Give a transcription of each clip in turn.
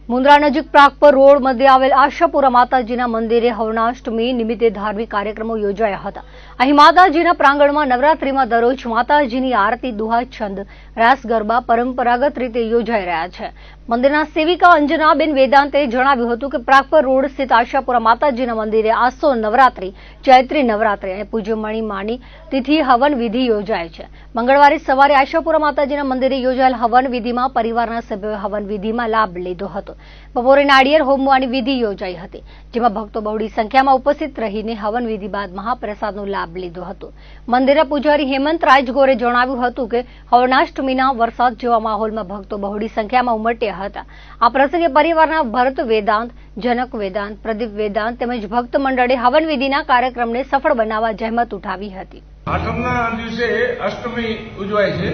મુન્દ્રા નજીક પ્રાગપર રોડ મધ્યે આવેલ આશાપુરા માતાજીના મંદિરે હવનાષ્ટમી નિમિત્તે ધાર્મિક કાર્યક્રમો યોજાયા હતા। અહીં માતાજીના પ્રાંગણમાં નવરાત્રીમાં દરરોજ માતાજીની આરતી, દુહા, છંદ, રાસ ગરબા પરંપરાગત રીતે યોજાઈ રહ્યા છે। મંદિરના સેવિકા અંજનાબેન વેદાંતે જણાવ્યું હતું કે પ્રાગપર રોડ સ્થિત આશાપુરા માતાજીના મંદિરે આસો નવરાત્રી, ચૈત્રી નવરાત્રી અને પૂજ્ય મણિમાની તિથિ હવન વિધિ યોજાય છે। મંગળવારે સવારે આશાપુરા માતાજીના મંદિરે યોજાયેલ હવન વિધિમાં પરિવારના સભ્યોએ હવન વિધિમાં લાભ લીધો હતો। બપોરે નાળિયેર હોમવાની વિધિ યોજાઈ હતી, જેમાં ભક્તો બહોળી સંખ્યામાં ઉપસ્થિત રહીને હવન વિધિ બાદ મહાપ્રસાદનો લાભ લીધો હતો। મંદિરના પૂજારી હેમંત રાજગોરે જણાવ્યું હતું કે હવનાષ્ટમીના વરસાદ જેવા માહોલમાં ભક્તો બહોળી સંખ્યામાં ઉમટ્યા હતા। આ પ્રસંગે પરિવારના ભરત વેદાંત, જનક વેદાંત, પ્રદીપ વેદાંત તેમજ ભક્ત મંડળે હવન વિધિના કાર્યક્રમને સફળ બનાવવા જહેમત ઉઠાવી હતી। આઠમના દિવસે અષ્ટમી ઉજવાય છે,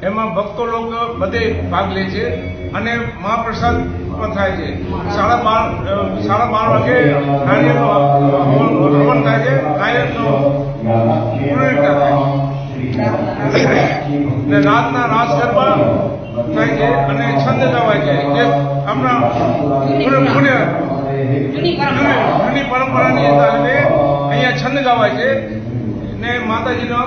એમાં ભક્તો લોકો બધે ભાગ લે છે અને મહાપ્રસાદ પણ થાય છે। 12:30 વાગે નાળિયેરનું હવન થાય છે, નાળિયેરનું પુરોહિતતા થાય છે ને રાતના રાસ ગરબા થાય છે અને છંદ ગવાય છે, જે આપણા જૂની પરંપરાની હિસાબે અહીંયા છંદ ગવાય છે ને માતાજીનો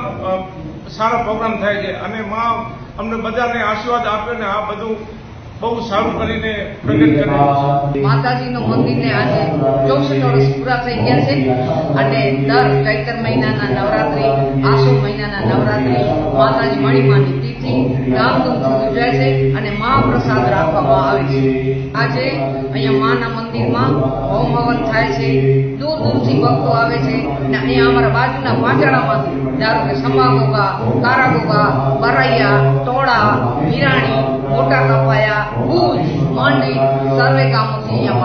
સારો પ્રોગ્રામ થાય છે અને માં અમને બધાને આશીર્વાદ આપ્યો ને આ બધું બહુ સારું કરીને પ્રગટ કરે। માતાજીનું મંદિરને આજે 64 વર્ષ પૂરા થઈ ગયા છે અને દર ચૈત્ર મહિનાના નવરાત્રી, આસો મહિનાના નવરાત્રી માતાજી મણિમાની તિથિ ધામધૂમથી ઉજવાય છે અને મહાપ્રસાદ રાખવામાં આવે છે। આજે અહીંયા માના મંદિરમાં હોમ હવન થાય છે, દૂર દૂરથી ભક્તો આવે છે અને અહીંયા અમારા બાજુના પાંજરામાંથી ધારો કે સંભાગોગા, કારાગોગા, બરાઈયા, ટોળા, વિરાણી, મોટા કપાયા, ભુજ, માંડવી સર્વે ગામોથી અહીંયા